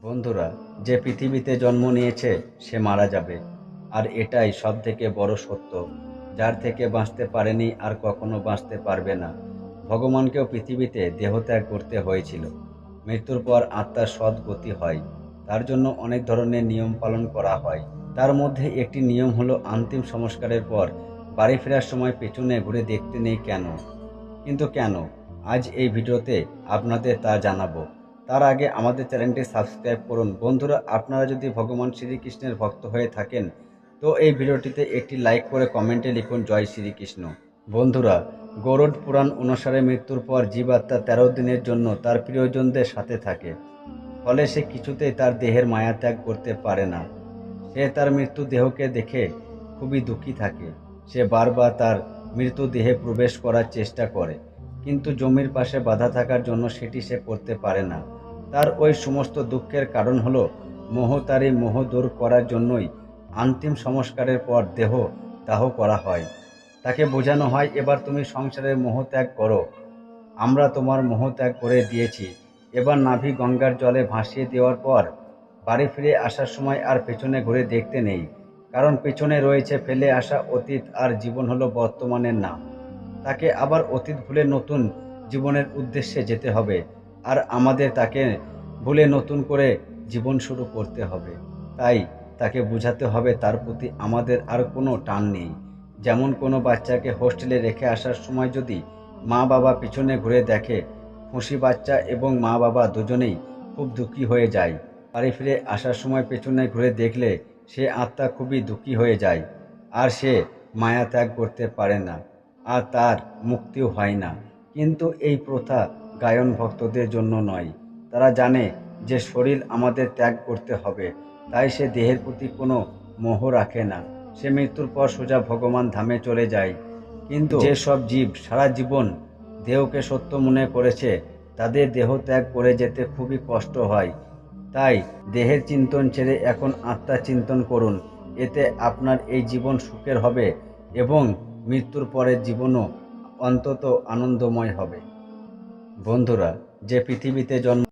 বন্ধুরা, যে পৃথিবীতে জন্ম নিয়েছে সে মারা যাবে, আর এটাই সবথেকে বড় সত্য। যার থেকে বাঁচতে পারেনি আর কখনো বাঁচতে পারবে না। ভগবানকেও পৃথিবীতে দেহত্যাগ করতে হয়েছিল। মৃত্যুর পর আত্মার সদ্গতি হয়, তার জন্য অনেক ধরনের নিয়ম পালন করা হয়। তার মধ্যে একটি নিয়ম হলো অন্তিম সংস্কারের পর বাড়ি ফেরার সময় পেছনে ঘুরে দেখতে নেই। কিন্তু কেন? আজ এই ভিডিওতে আপনাদের তা জানাবো। তার আগে আমাদের চ্যানেলটি সাবস্ক্রাইব করুন। বন্ধুরা, আপনারা যদি ভগবান শ্রীকৃষ্ণের ভক্ত হয়ে থাকেন তো এই ভিডিওটিতে একটি লাইক করে কমেন্টে লিখুন জয় শ্রীকৃষ্ণ। বন্ধুরা, গরুড় পুরাণ অনুসারে মৃত্যুর পর জীবাত্মা 13 দিনের জন্য তার প্রিয়জনদের সাথে থাকে। ফলে সে কিছুতেই তার দেহের মায়া ত্যাগ করতে পারে না। সে তার মৃত্যু দেহকে দেখে খুবই দুঃখী থাকে। সে বারবার তার মৃত্যু দেহে প্রবেশ করার চেষ্টা করে, কিন্তু জমির পাশে বাধা থাকার জন্য সেটি সে করতে পারে না। তার ওই সমস্ত দুঃখের কারণ হলো মোহ। তার এই মোহ দূর করার জন্যই অন্তিম সংস্কারের পর দেহ দাহ করা হয়। তাকে বোঝানো হয়, এবার তুমি সংসারের মোহ ত্যাগ করো, আমরা তোমার মোহ ত্যাগ করে দিয়েছি। এবার নাভি গঙ্গার জলে ভাসিয়ে দেওয়ার পর বাড়ি ফিরে আসার সময় আর পেছনে ঘুরে দেখতে নেই, কারণ পেছনে রয়েছে ফেলে আসা অতীত, আর জীবন হলো বর্তমানের নাম। তাকে আবার অতীত ভুলে নতুন জীবনের উদ্দেশ্যে যেতে হবে, আর আমাদের তাকে ভুলে নতুন করে জীবন শুরু করতে হবে। তাই তাকে বোঝাতে হবে তার প্রতি আমাদের আর কোনো টান নেই। যেমন কোনো বাচ্চাকে হোস্টেলে রেখে আসার সময় যদি মা বাবা পিছনে ঘুরে দেখে, খুশি বাচ্চা এবং মা বাবা দুজনেই খুব দুঃখী হয়ে যায়। বাড়ি ফিরে আসার সময় পেছনে ঘুরে দেখলে সে আত্মা খুবই দুঃখী হয়ে যায়, আর সে মায়া ত্যাগ করতে পারে না, আর তার মুক্তিও হয় না। কিন্তু এই প্রথা গায়ন ভক্তদের জন্য নয়। তারা জানে যে শরীর আমাদের ত্যাগ করতে হবে, তাই সে দেহের প্রতি কোনো মোহ রাখে না। সে মৃত্যুর পর সোজা ভগবান ধামে চলে যায়। কিন্তু যেসব জীব সারা জীবন দেহকে সত্য মনে করেছে, তাদের দেহ ত্যাগ করে যেতে খুবই কষ্ট হয়। তাই দেহের চিন্তন ছেড়ে এখন আত্মার চিন্তন করুন। এতে আপনার এই জীবন সুখের হবে এবং মৃত্যুর পরের জীবনও অন্তত আনন্দময় হবে। বন্ধুরা, যে পৃথিবীতে জন্ম